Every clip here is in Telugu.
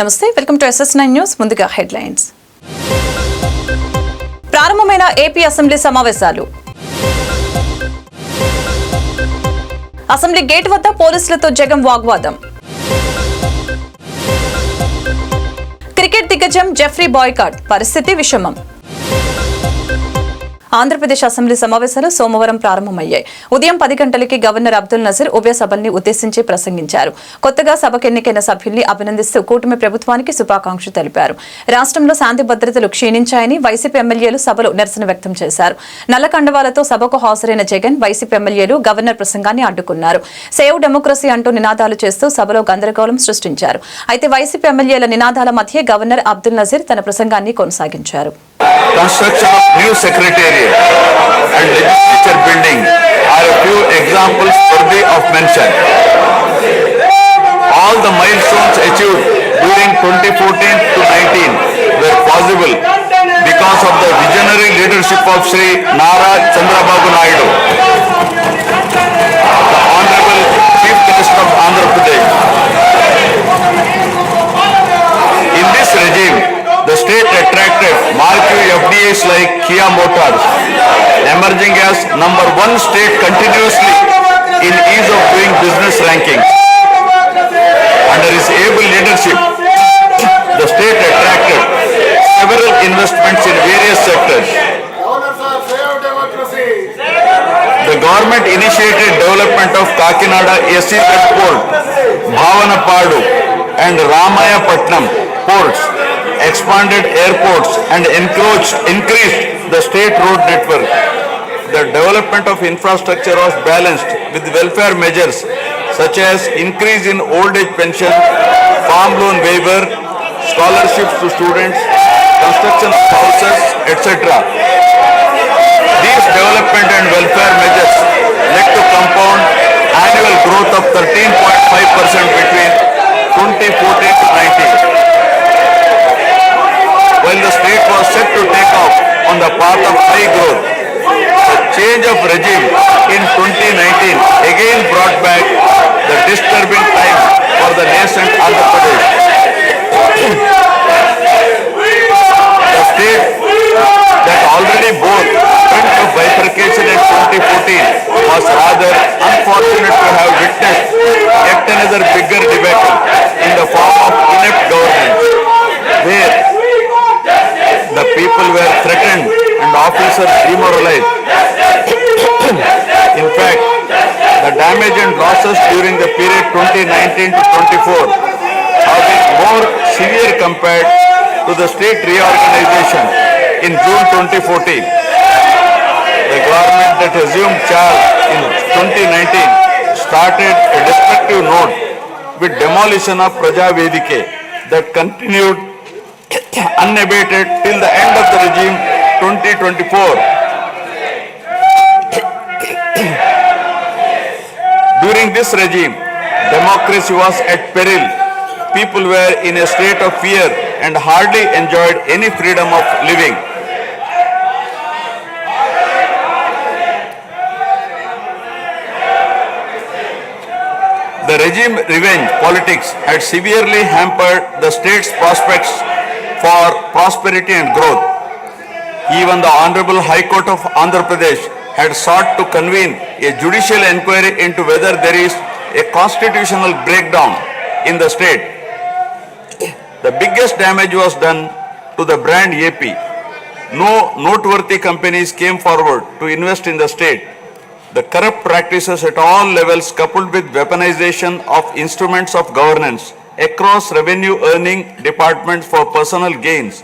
నమస్తే, వెల్కమ్ టు SS9 న్యూస్. ముందుగా హెడ్లైన్స్. ప్రారంభమైన ఏపీ అసెంబ్లీ సమావేశాలు. అసెంబ్లీ గేట్ వద్ద పోలీసులతో జగన్ వాగ్వాదం. క్రికెట్ దిగ్గజం జెఫ్రీ బాయ్కాట్, పరిస్థితి విషమం. ఆంధ్రప్రదేశ్ అసెంబ్లీ సమావేశాలు సోమవారం ప్రారంభమయ్యాయి. ఉదయం 10 గంటలకి గవర్నర్ అబ్దుల్ నజీర్ ఉభయ సభల్ని ఉద్దేశించి ప్రసంగించారు. కొత్తగా సభకు ఎన్నికైన సభ్యుల్ని అభినందిస్తూ కూటమి ప్రభుత్వానికి శుభాకాంక్షలు తెలిపారు. రాష్ట్రంలో శాంతి భద్రతలు క్షీణించాయని వైసీపీ ఎమ్మెల్యేలు సభలో నిరసన వ్యక్తం చేశారు. నల్ల కండవాలతో సభకు హాజరైన జగన్, వైసీపీ ఎమ్మెల్యేలు గవర్నర్ ప్రసంగాన్ని అడ్డుకున్నారు. సేవ్ డెమోక్రసీ అంటూ నినాదాలు చేస్తూ సభలో గందరగోళం సృష్టించారు. అయితే వైసీపీ ఎమ్మెల్యేల నినాదాల మధ్య గవర్నర్ అబ్దుల్ నజీర్ తన ప్రసంగాన్ని కొనసాగించారు. Construction of new secretariat and legislature building are a few examples worthy of mention. All the milestones achieved during 2014 to 19 were possible because of the visionary leadership of Sri Nara Chandrababu Naidu, the Honorable Chief Minister of Andhra Pradesh. In this regime, the state attracted marquee FDIs like Kia Motors, emerging as #1 state continuously in ease of doing business rankings. Under his able leadership, the state attracted several investments in various sectors. The government initiated development of Kakinada SEZ Port, Bhavanapadu and Ramayapatnam ports, expanded airports and increased the state road network. The development of infrastructure was balanced with welfare measures such as increase in old age pension, farm loan waiver, scholarships to students, construction of houses, etc. These development and welfare measures led to compound annual growth of 13.5% between 2014 to 19. While the state was set to take off on the path of high growth, the change of regime in 2019 again brought back the disturbing time for the nascent Andhra Pradesh. The state that already bore front of bifurcation in 2014 was rather unfortunate to have witnessed yet another bigger debacle in the form of inept governance, where the people were threatened and officers demoralized. In fact, the damage and losses during the period 2019 to 24 have been more severe compared to the state reorganization in June 2014. The government that assumed charge in 2019 started a destructive note with demolition of Praja Vedike that continued unabated till the end of the regime 2024. During this regime, democracy was at peril. People were in a state of fear and hardly enjoyed any freedom of living. The regime revenge politics had severely hampered the state's prospects for prosperity and growth. Even the Honorable High Court of Andhra Pradesh had sought to convene a judicial inquiry into whether there is a constitutional breakdown in the state. The biggest damage was done to the brand AP. No noteworthy companies came forward to invest in the state. The corrupt practices at all levels, coupled with weaponization of instruments of governance across revenue earning departments for personal gains,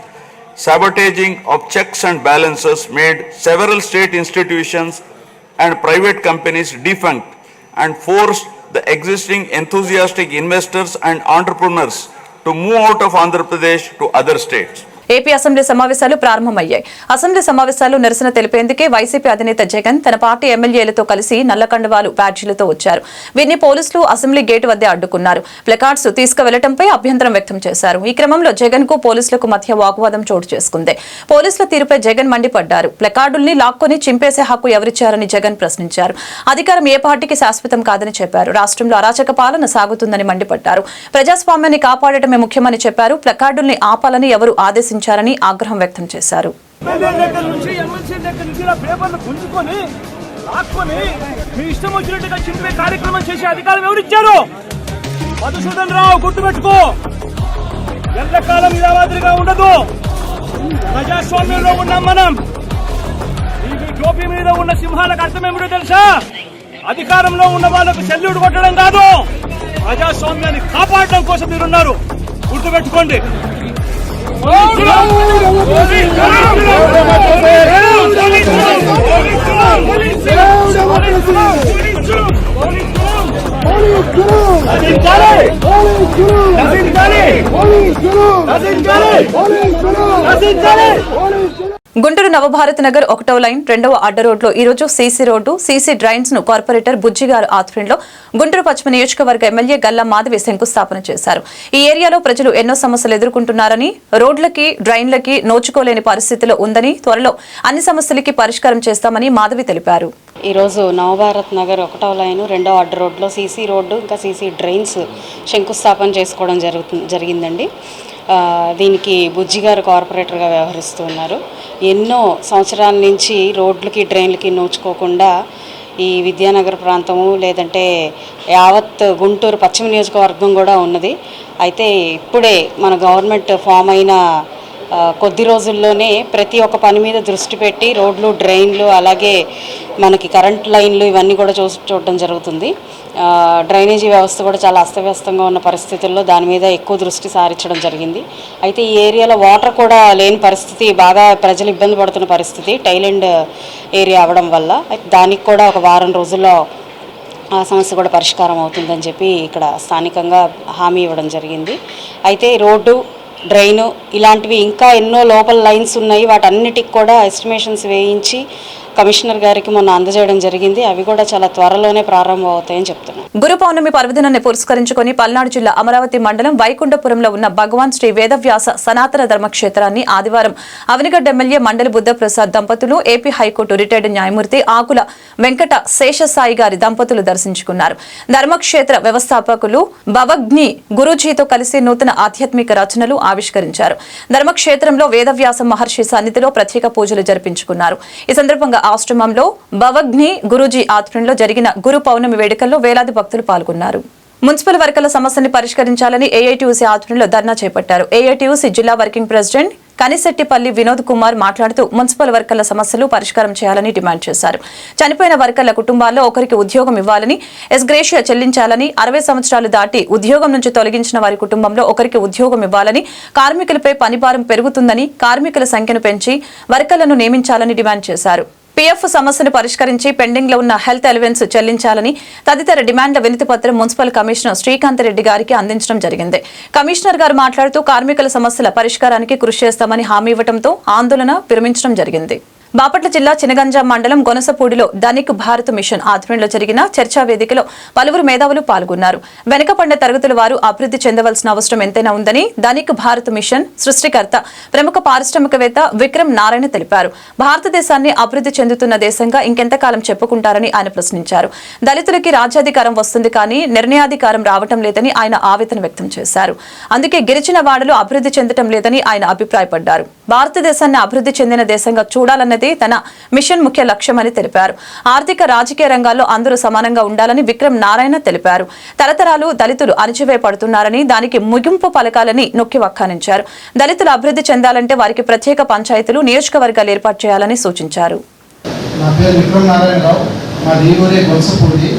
sabotaging of checks and balances, made several state institutions and private companies defunct and forced the existing enthusiastic investors and entrepreneurs to move out of Andhra Pradesh to other states. AP assembly సమావేశాలు ప్రారంభమయ్యాయి. అసెంబ్లీ సమావేశాలు నిరసన తెలిపేందుకే వైసీపీ అధినేత జగన్ తన పార్టీ ఎమ్మెల్యేలతో కలిసి నల్లకండువాలు బ్యాడ్జీలతో వచ్చారు. వీరిని పోలీసులు అసెంబ్లీ గేటు వద్దే అడ్డుకున్నారు. ప్లకార్డ్స్ తీసుకువెళ్లడంపై అభ్యంతరం వ్యక్తం చేశారు. ఈ క్రమంలో జగన్ కు పోలీసులకు మధ్య వాగ్వాదం చోటు చేసుకుంది. పోలీసుల తీరుపై జగన్ మండిపడ్డారు. ప్లకార్డుల్ని లాక్కొని చింపేసే హక్కు ఎవరిచ్చారని జగన్ ప్రశ్నించారు. అధికారం ఏ పార్టీకి శాశ్వతం కాదని చెప్పారు. రాష్ట్రంలో అరాచక పాలన సాగుతుందని మండిపడ్డారు. ప్రజాస్వామ్యాన్ని కాపాడటమే ముఖ్యమని చెప్పారు. ప్లకార్డుల్ని ఆపాలని ఎవరు ఆదేశించారని ఆగ్రహం వ్యక్తం చేశారు. మీ ఇష్టం వచ్చినట్టుగా చింపే కార్యక్రమం చేసే అధికారం ఎవరిచ్చారు? మధుసూదన్ రావు, గుర్తుపెట్టుకో, ఎల్లకాలం ఇలావాదిగా ఉండదు. ప్రజాస్వామ్యంలో ఉన్నాం మనం. ఈ టోపీ మీద ఉన్న సింహాలకు అర్థం ఏమిటో తెలుసా? అధికారంలో ఉన్న వాళ్లకు సెల్యూట్ కొట్టడం కాదు, ప్రజాస్వామ్యాన్ని కాపాడడం కోసం మీరున్నారు. గుర్తుపెట్టుకోండి. గుంటూరు నవభారత్ నగర్ 1వ లైన్ 2వ అడ్డ రోడ్లో ఈ రోజు సీసీ రోడ్డు, సీసీ డ్రైన్స్ ను కార్పొరేటర్ బుజ్జిగారు ఆధ్వర్యంలో గుంటూరు పశ్చిమ నియోజకవర్గ ఎమ్మెల్యే గల్లా మాధవి శంకుస్థాపన చేశారు. ఈ ఏరియాలో ప్రజలు ఎన్నో సమస్యలు ఎదుర్కొంటున్నారని, రోడ్లకి డ్రైన్లకి నోచుకోలేని పరిస్థితిలో ఉందని, త్వరలో అన్ని సమస్యలకి పరిష్కారం చేస్తామని మాధవి తెలిపారు. ఈరోజు నవభారత్ నగర్ 1వ లైను 2వ అడ్డ రోడ్లో సీసీ రోడ్డు ఇంకా సీసీ డ్రైన్స్ శంకుస్థాపన చేసుకోవడం జరిగిందండి. దీనికి బుజ్జిగారు కార్పొరేటర్గా వ్యవహరిస్తూ ఉన్నారు. ఎన్నో సంవత్సరాల నుంచి రోడ్లకి డ్రైన్లకి నోచుకోకుండా ఈ విద్యానగర్ ప్రాంతము లేదంటే యావత్ గుంటూరు పశ్చిమ నియోజకవర్గం కూడా ఉన్నది. అయితే ఇప్పుడే మన గవర్నమెంట్ ఫామ్ అయిన కొద్ది రోజుల్లోనే ప్రతి ఒక్క పని మీద దృష్టి పెట్టి రోడ్లు, డ్రైన్లు, అలాగే మనకి కరెంట్ లైన్లు ఇవన్నీ కూడా చూడటం జరుగుతుంది. డ్రైనేజీ వ్యవస్థ కూడా చాలా అస్తవ్యస్తంగా ఉన్న పరిస్థితుల్లో దాని మీద ఎక్కువ దృష్టి సారించడం జరిగింది. అయితే ఈ ఏరియాలో వాటర్ కూడా లేని పరిస్థితి, బాగా ప్రజలు ఇబ్బంది పడుతున్న పరిస్థితి టైలెండ్ ఏరియా అవ్వడం వల్ల దానికి కూడా ఒక వారం రోజుల్లో ఆ సమస్య కూడా పరిష్కారం అవుతుందని చెప్పి ఇక్కడ స్థానికంగా హామీ ఇవ్వడం జరిగింది. అయితే రోడ్డు, డ్రైను ఇలాంటివి ఇంకా ఎన్నో లోపల లైన్స్ ఉన్నాయి. వాటన్నిటికి కూడా ఎస్టిమేషన్స్ వేయించి కమిషనర్ గారికి మొన్న అందజేయడం జరిగింది. అవి కూడా చాలా త్వరలోనే ప్రారంభం అవుతాయని చెప్తున్నాను. గురు పౌర్ణమి పర్వదినాన్ని పురస్కరించుకుని పల్నాడు జిల్లా అమరావతి మండలం వైకుంఠపురంలో ఉన్న భగవాన్ శ్రీ వేదవ్యాస సనాతన ధర్మక్షేత్రాన్ని ఆదివారం అవనిగడ్డ ఎమ్మెల్యే మండలి బుద్ధప్రసాద్ దంపతులు, ఏపీ హైకోర్టు రిటైర్డ్ న్యాయమూర్తి ఆకుల వెంకట శేషసాయి గారి దంపతులు దర్శించుకున్నారు. ధర్మక్షేత్ర వ్యవస్థాపకులు భవగ్ని గురూజీతో కలిసి నూతన ఆధ్యాత్మిక రచనలు ఆవిష్కరించారు. ధర్మక్షేత్రంలో వేదవ్యాస మహర్షి సన్నిధిలో ప్రత్యేక పూజలు జరిపించుకున్నారు. ఈ సందర్భంగా ఆశ్రమంలో భవగ్ని గురూజీ ఆధ్వర్యంలో జరిగిన గురు పౌర్ణమి వేడుకల్లో వేలాది భక్తులు పాల్గొన్నారు. మున్సిపల్ వర్కర్ల సమస్యని పరిష్కరించాలని ఏఐటీయూసీ ఆధ్వర్యంలో ధర్నా చేపట్టారు. ఏఐటీయూసీ జిల్లా వర్కింగ్ ప్రెసిడెంట్ కనిశెట్టిపల్లి వినోద్ కుమార్ మాట్లాడుతూ మున్సిపల్ వర్కర్ల సమస్యలు పరిష్కారం చేయాలని డిమాండ్ చేశారు. చనిపోయిన వర్కర్ల కుటుంబాల్లో ఒకరికి ఉద్యోగం ఇవ్వాలని, ఎస్గ్రేషియా చెల్లించాలని, 60 సంవత్సరాలు దాటి ఉద్యోగం నుంచి తొలగించిన వారి కుటుంబంలో ఒకరికి ఉద్యోగం ఇవ్వాలని, కార్మికులపై పనిభారం పెరుగుతుందని, కార్మికుల సంఖ్యను పెంచి వర్కర్లను నియమించాలని డిమాండ్ చేశారు. పీఎఫ్ సమస్యను పరిష్కరించి పెండింగ్ లో ఉన్న హెల్త్ అలవెన్స్ చెల్లించాలని తదితర డిమాండ్ల వినతి పత్రం మున్సిపల్ కమిషనర్ శ్రీకాంత్ రెడ్డి గారికి అందించడం జరిగింది. కమిషనర్ గారు మాట్లాడుతూ కార్మికుల సమస్యల పరిష్కారానికి కృషి చేస్తామని హామీ ఇవ్వడంతో ఆందోళన విరమించడం జరిగింది. బాపట్ల జిల్లా చినగంజాం మండలం గొనసపూడిలో ధనిక్ భారత్ మిషన్ ఆధ్వర్యంలో జరిగిన చర్చా వేదికలో పలువురు మేధావులు పాల్గొన్నారు. వెనుకబడిన తరగతుల వారు అభివృద్ధి చెందవలసిన అవసరం ఎంతైనా ఉందని ధనిక్ భారత్ మిషన్ సృష్టికర్త ప్రముఖ పారిశ్రామికవేత్త విక్రమ్ నారాయణ తెలిపారు. భారతదేశాన్ని అభివృద్ధి చెందుతున్న దేశంగా ఇంకెంతకాలం చెప్పుకుంటారని ఆయన ప్రశ్నించారు. దళితులకి రాజ్యాధికారం వస్తుంది కానీ నిర్ణయాధికారం రావటం లేదని ఆయన ఆవేదన వ్యక్తం చేశారు. అందుకే గిరిజన వాడలు అభివృద్ధి చెందటం లేదని ఆయన అభిప్రాయపడ్డారు. భారతదేశాన్ని అభివృద్ధి చెందిన దేశంగా చూడాలన్న తన మిషన్ ముఖ్య లక్ష్యమని తెలిపారు. ఆర్థిక, రాజకీయ రంగాల్లో అందరూ సమానంగా ఉండాలని విక్రమ్ నారాయణ తెలిపారు. తరతరాలు దళితులు అణచివేయబడుతున్నారని, దానికి ముగింపు పలకాలని నొక్కి వక్కానించారు. దళితులు అభివృద్ధి చెందాలంటే వారికి ప్రత్యేక పంచాయతీలు, నియోజకవర్గాలు ఏర్పాటు చేయాలని సూచించారు. నా పేరు విక్రమ్ నారాయణరావు, మాది ఊరే గొనసపూడి.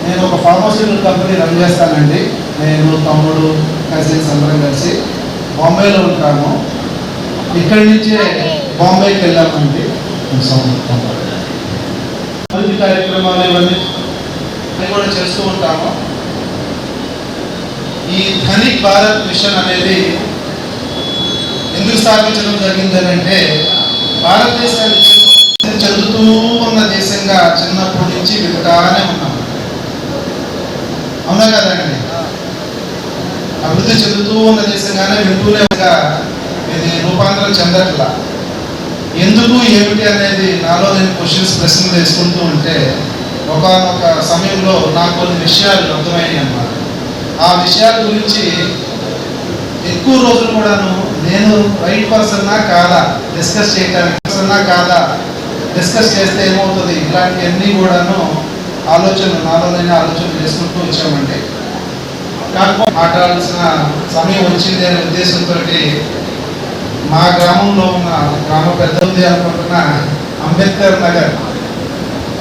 నేను ఒక ఫార్మాస్యూటికల్ కంపెనీ రన్ చేస్తానండి. నేను, తమ్ముడు, కజిన్స్ అందరం కలిసి బాంబేలో ఉంటాము. ఇక్కడి నుంచే బాంబేకి వెళ్ళామండి. అభివృద్ధి కార్యక్రమాలు ఇవన్నీ కూడా చేస్తూ ఉంటాము. ఈ ధనిక్ భారత్ మిషన్ అనేది స్థాపించడం జరిగిందని అంటే భారతదేశాన్ని చెందుతూ ఉన్న దేశంగా చిన్నప్పటి నుంచి వింటానే ఉన్నాం. అవునా కదండి? అభివృద్ధి చెందుతూ ఉన్న దేశంగానే వింటూనే ఇది రూపాంతరం చెందట్లా. ఎందుకు ఏమిటి అనేది నాలో నేను ప్రశ్నలు వేసుకుంటూ ఉంటే ఒకానొక సమయంలో నాకు కొన్ని విషయాలు అర్థమయ్యాయి అన్నమాట. ఆ విషయాల గురించి ఎక్కువ రోజులు కూడాను నేను రైట్ పర్సన్నా కాదా డిస్కస్ చేయడానికి, పర్సన్నా కాదా డిస్కస్ చేస్తే ఏమవుతుంది, ఇలాంటివన్నీ కూడాను నాలోనే ఆలోచనలు చేసుకుంటూ వచ్చామండి. కాకపోతే మాట్లాడాల్సిన సమయం వచ్చింది అనే ఉద్దేశంతో మా గ్రామంలో ఉన్న గ్రామ పెద్దది అనుకుంటున్న అంబేద్కర్ నగర్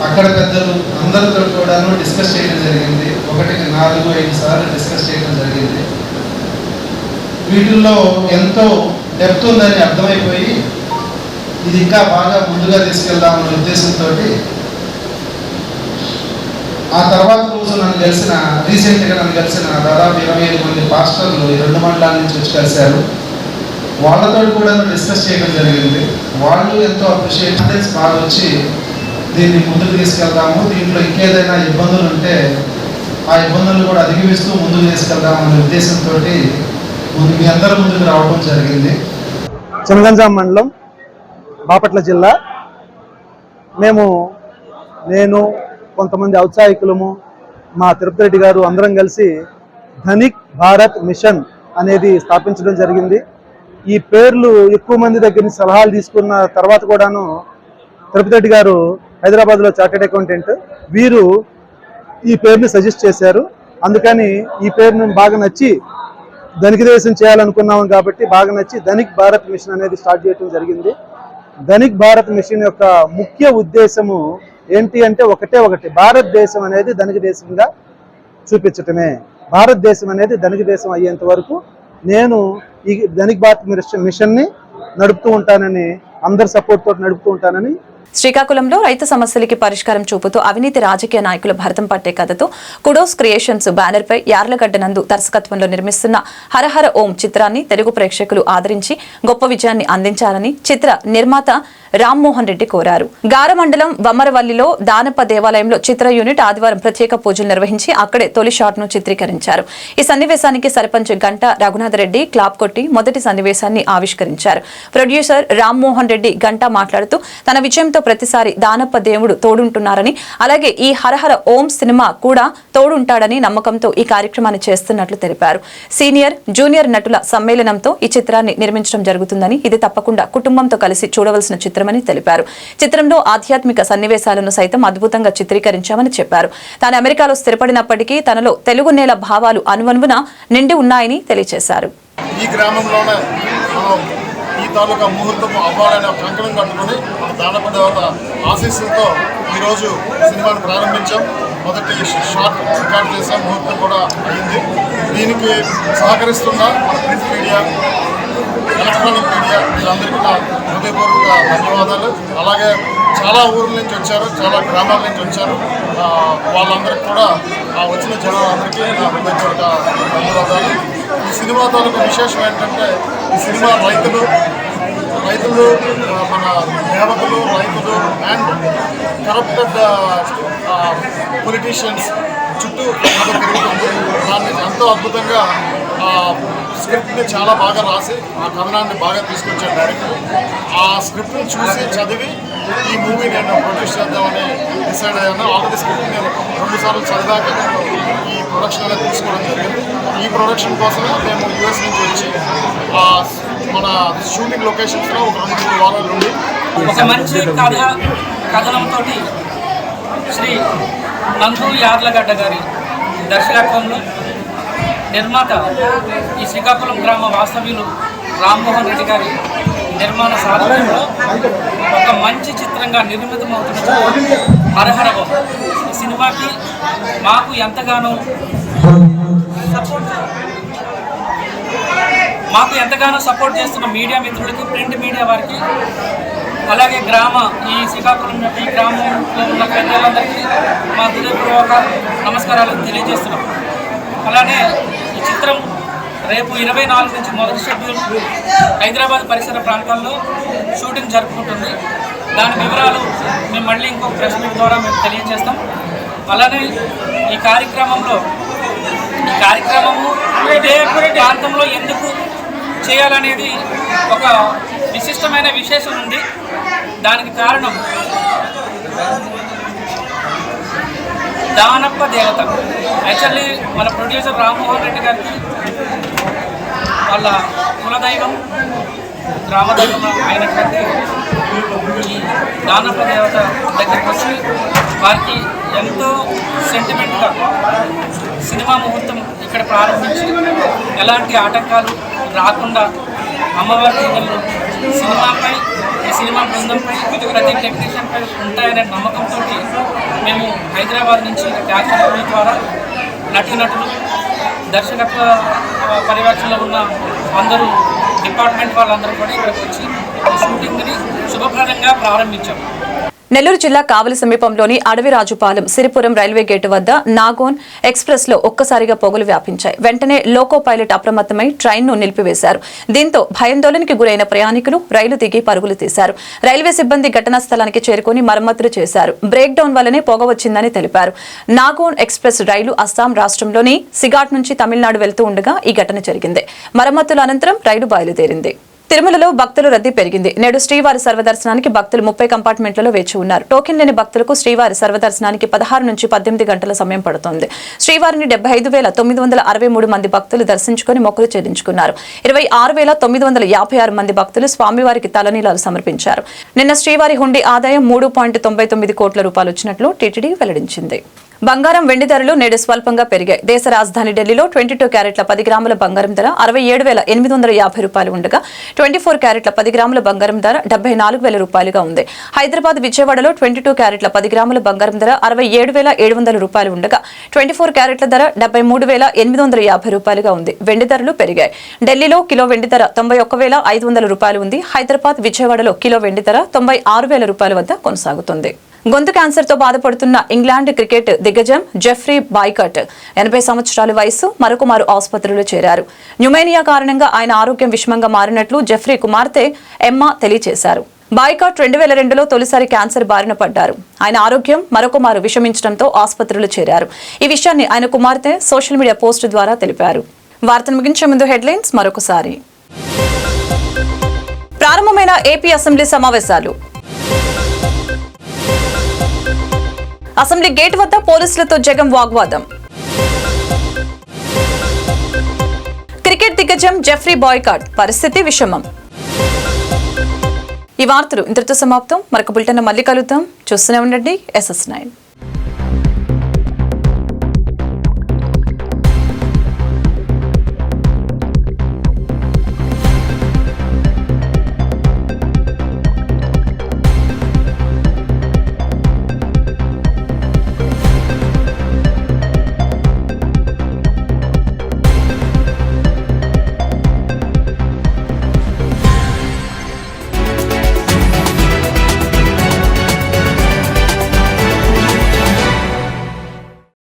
అక్కడ పెద్దలు అందరితో కూడాను డిస్కస్ చేయడం జరిగింది. 1-4-5 సార్లు డిస్కస్ చేయడం జరిగింది. వీటిల్లో ఎంతో డెప్త్ ఉందని అర్థమైపోయి ఇది ఇంకా బాగా ముందుగా తీసుకెళ్దామనే ఉద్దేశంతో ఆ తర్వాత రోజు రీసెంట్గా నన్ను కలిసిన దాదాపు 25 మంది పాస్టర్లు ఈ 2 మండలాల నుంచి వచ్చి కలిశారు. వాళ్ళతో కూడా డిస్కస్ చేయడం జరిగింది. వాళ్ళు ఎంతో అప్రిషియేషన్స్ బాగా వచ్చి దీన్ని ముందుకు తీసుకెళ్దాము, దీంట్లో ఇంకేదైనా ఇబ్బందులు ఉంటే ఆ ఇబ్బందులు కూడా అధిగమిస్తూ ముందుకు తీసుకెళ్దాము అనే ఉద్దేశంతో మీ అందరి ముందుకు రావడం జరిగింది. చినగంజాం మండలం, బాపట్ల జిల్లా. నేను కొంతమంది ఔత్సాహికులము, మా తిరుపతి రెడ్డి గారు అందరం కలిసి ధనిక్ భారత్ మిషన్ అనేది స్థాపించడం జరిగింది. ఈ పేర్లు ఎక్కువ మంది దగ్గర నుంచి సలహాలు తీసుకున్న తర్వాత కూడాను తిరుపతి రెడ్డి గారు హైదరాబాద్లో చార్టెడ్ అకౌంటెంట్, వీరు ఈ పేరుని సజెస్ట్ చేశారు. అందుకని ఈ పేరును బాగా నచ్చి ధనిక దేశం చేయాలనుకున్నాము కాబట్టి బాగా నచ్చి ధనిక్ భారత్ మిషన్ అనేది స్టార్ట్ చేయడం జరిగింది. ధనిక్ భారత్ మిషన్ యొక్క ముఖ్య ఉద్దేశము ఏంటి అంటే ఒకటి భారతదేశం అనేది ధనిక దేశంగా చూపించటమే. భారతదేశం అనేది ధనిక దేశం అయ్యేంత వరకు నేను ఈ ధనిక్ భారత్ మిషన్ని నడుపుతూ ఉంటానని, అందరి సపోర్ట్ తోటి నడుపుతూ ఉంటానని. శ్రీకాకుళంలో రైతు సమస్యలకి పరిష్కారం చూపుతూ అవినీతి రాజకీయ నాయకులు భరతం పట్టే కథతో కుడోస్ క్రియేషన్స్ బ్యానర్ పై యార్లగడ్డ నందు దర్శకత్వంలో నిర్మిస్తున్న హరహర ఓం చిత్రాన్ని తెలుగు ప్రేక్షకులు ఆదరించి గొప్ప విజయాన్ని అందించాలని చిత్ర నిర్మాత రామ్మోహన్ రెడ్డి కోరారు. గార మండలం వమ్మరవల్లిలో దానప్ప దేవాలయంలో చిత్ర యూనిట్ ఆదివారం ప్రత్యేక పూజలు నిర్వహించి అక్కడే తొలి షాట్ ను చిత్రీకరించారు. ఈ సన్నివేశానికి సర్పంచ్ గంట రఘునాథరెడ్డి క్లాప్ కొట్టి మొదటి సన్నివేశాన్ని ఆవిష్కరించారు. ప్రొడ్యూసర్ రామ్మోహన్ రెడ్డి గంట మాట్లాడుతూ తన విజయంతో ప్రతిసారి దానప్ప దేవుడు తోడుంటున్నారని, అలాగే ఈ హరహర ఓం సినిమా కూడా తోడుంటాడని నమ్మకంతో ఈ కార్యక్రమాన్ని చేస్తున్నట్లు తెలిపారు. సీనియర్ జూనియర్ నటుల సమ్మేళనంతో ఈ చిత్రాన్ని నిర్మించడం జరుగుతుందని, ఇది తప్పకుండా కుటుంబంతో కలిసి చూడవలసిన చిత్రమని తెలిపారు. చిత్రంలో ఆధ్యాత్మిక సన్నివేశాలను సైతం అద్భుతంగా చిత్రీకరించామని చెప్పారు. తాను అమెరికాలో స్థిరపడినప్పటికీ తనలో తెలుగు నేల భావాలు అనువనువున నిండి ఉన్నాయని తెలియజేశారు. ఈ గ్రామంలోనే ఈ తాలూకా ముహూర్తము అవ్వాలని కంకణం కట్టుకుని దానప్ప దేవత ఆశీస్సులతో ఈరోజు సినిమాను ప్రారంభించాం. మొదటి షాట్ రికార్డ్ చేసాం, ముహూర్తం కూడా అయింది. దీనికి సహకరిస్తున్న మన ప్రింట్ మీడియా, ఎలక్ట్రానిక్ మీడియా వీళ్ళందరికీ నా హృదయపూర్వక ధన్యవాదాలు. అలాగే చాలా ఊర్ల నుంచి వచ్చారు, చాలా గ్రామాల నుంచి వచ్చారు. వాళ్ళందరికీ కూడా వచ్చిన జనాలందరికీ నా హృదయపూర్వక ధన్యవాదాలు. ఈ సినిమా తాలూకు విశేషం ఏంటంటే ఈ సినిమా రైతులు మన దేవతలు, రైతులు అండ్ కరప్టెడ్ పొలిటీషియన్స్ చుట్టూ తిరుగుతుంది. దాన్ని ఎంతో అద్భుతంగా స్క్రిప్ట్ని చాలా బాగా రాసి ఆ కథనాన్ని బాగా తీసుకొచ్చాను డైరెక్టర్. ఆ స్క్రిప్ట్ని చూసి చదివి ఈ మూవీ నేను ప్రొడ్యూస్ చేద్దామని డిసైడ్ అయ్యాను. ఆల్రెడీ స్క్రిప్ట్ నేను 2 సార్లు చదివాక ఈ ప్రొడక్షన్ అనేది తీసుకోవడం జరిగింది. ఈ ప్రొడక్షన్ కోసమే మేము యూఎస్ నుంచి వచ్చి మన షూటింగ్ లొకేషన్స్లో ఒక 2-3 వారాలు ఉండి ఒక మంచి కథనంతో శ్రీ నందు యార్లగడ్డ గారి దర్శకత్వంలో నిర్మాత ఈ శ్రీకాకుళం గ్రామ వాస్తవ్యులు రామ్మోహన్ రెడ్డి గారి నిర్మాణ సాధనంలో ఒక మంచి చిత్రంగా నిర్మితమవుతున్న హరహరవం ఈ సినిమాకి మాకు ఎంతగానో సపోర్ట్ చేస్తున్న మీడియా మిత్రులకి, ప్రింట్ మీడియా వారికి, అలాగే ఈ శ్రీకాకుళం ఈ గ్రామంలో ఉన్న పెద్దలందరికీ మా హృదయపూర్వక నమస్కారాలు తెలియజేస్తున్నాం. అలానే ఈ చిత్రం రేపు 24 నుంచి మొదటి షెడ్యూల్ హైదరాబాద్ పరిసర ప్రాంతాల్లో షూటింగ్ జరుపుకుంటుంది. దాని వివరాలు మేము మళ్ళీ ఇంకొక ప్రెస్ మీట్ ద్వారా మేము తెలియజేస్తాం. అలానే ఈ కార్యక్రమము ఇదే ప్రాంతంలో ఎందుకు చేయాలనేది ఒక విశిష్టమైన విశేషం ఉంది. దానికి కారణం దానప్ప దేవత. యాక్చువల్లీ మన ప్రొడ్యూసర్ రామ్మోహన్ రెడ్డి గారికి వాళ్ళ కులదైవం గ్రామదైవం అయినటువంటి ఈ దానప్ప దేవత దగ్గరికి వచ్చి వారికి ఎంతో సెంటిమెంట్గా సినిమా ముహూర్తం ఇక్కడ ప్రారంభించి ఎలాంటి ఆటంకాలు రాకుండా అమ్మవారి దీవెనలు సినిమాపై ఈ సినిమా బృందంపై ప్రతి టెక్నీషియన్పై ఉంటాయనే నమ్మకంతో మేము హైదరాబాద్ నుంచి యాక్షన్ ద్వారా నటులు దర్శకత్వ పర్యవేక్షణలో ఉన్న అందరూ డిపార్ట్మెంట్ వాళ్ళందరూ కూడా ఇక్కడికి వచ్చి షూటింగ్ని శుభప్రదంగా ప్రారంభించాం. నెల్లూరు జిల్లా కావలి సమీపంలోని అడవిరాజుపాలెం సిరిపురం రైల్వే గేటు వద్ద నాగోన్ ఎక్స్ప్రెస్ లో ఒక్కసారిగా పొగలు వ్యాపించాయి. వెంటనే లోకో పైలట్ అప్రమత్తమై ట్రైన్ ను నిలిపివేశారు. దీంతో భయాందోళనకి గురైన ప్రయాణికులు రైలు దిగి పరుగులు తీశారు. రైల్వే సిబ్బంది ఘటనా స్థలానికి చేరుకుని మరమ్మతులు చేశారు. బ్రేక్ డౌన్ వల్లనే పొగ వచ్చిందని తెలిపారు. నాగోన్ ఎక్స్ప్రెస్ రైలు అస్సాం రాష్ట్రంలోని సిగాట్ నుంచి తమిళనాడు వెళ్తూ ఉండగా ఈ ఘటన జరిగింది. మరమ్మతుల అనంతరం రైలు బయలుదేరింది. తిరుమలలో భక్తుల రద్దీ పెరిగింది. నేడు శ్రీవారి సర్వదర్శనానికి భక్తులు 30 కంపార్ట్మెంట్లలో వేచి ఉన్నారు. టోకెన్ లేని భక్తులకు శ్రీవారి సర్వదర్శనానికి 16 నుంచి 18 గంటల సమయం పడుతోంది. శ్రీవారిని 75,963 మంది భక్తులు దర్శించుకుని మొక్కులు చెల్లించుకున్నారు. 26,956 మంది భక్తులు స్వామివారికి తలనీలాలు సమర్పించారు. నిన్న శ్రీవారి హుండీ ఆదాయం 3.99 కోట్ల రూపాయలు వచ్చినట్లు టీటీడీ వెల్లడించింది. బంగారం వెండి ధరలు నేడు స్వల్పంగా పెరిగాయి. దేశ రాజధాని ఢిల్లీలో 22 క్యారెట్ల 10 గ్రాముల బంగారం ధర 67,850 రూపాయలు ఉండగా 24 క్యారెట్ల 10 గ్రాముల బంగారం ధర 74,000 రూపాయలుగా ఉంది. హైదరాబాద్ విజయవాడలో 22 క్యారెట్ల 10 గ్రాముల బంగారం ధర 67,700 రూపాయలు ఉండగా 24 క్యారెట్ల ధర 73,850 రూపాయలుగా ఉంది. వెండి ధరలు పెరిగాయి. ఢిల్లీలో కిలో వెండి ధర 91,500 రూపాయలు ఉంది. హైదరాబాద్ విజయవాడలో కిలో వెండి ధర 96,000 రూపాయల వద్ద కొనసాగుతుంది. గొంతు క్యాన్సర్ తో బాధపడుతున్న ఇంగ్లాండ్ క్రికెట్ దిగ్గజం జెఫ్రీ బాయ్కాట్ 80 సంవత్సరాల వయసు మరొకమారు ఆసుపత్రిలో చేరారు. న్యూమోనియా కారణంగా ఆయన ఆరోగ్యం విషమంగా మారినట్లు జెఫ్రీ కుమార్తె ఎమ్మా తెలియజేశారు. బాయ్కాట్ 2002లో తొలిసారి క్యాన్సర్ బారిన పడ్డారు. ఆయన ఆరోగ్యం మరొకమారు విషమించడంతో ఆసుపత్రిలో చేరారు. ఈ విషయాన్ని ఆయన కుమార్తె సోషల్ మీడియా పోస్ట్ ద్వారా తెలిపారు. వార్తను ముగించే ముందు హెడ్లైన్స్ మరొకసారి. ప్రారంభమైన ఏపీ అసెంబ్లీ సమావేశాలు. అసెంబ్లీ గేట్ వద్ద పోలీసులతో జగన్ వాగ్వాదం. క్రికెట్ దిగ్గజం జెఫ్రీ బాయ్కాట్ పరిస్థితి విషమం. ఈ వార్తలు ఇంతటితో సమాప్తం. మరొక బులెటిన్ మళ్ళీ కలుద్దాం. చూస్తూనే ఉండండి SS9.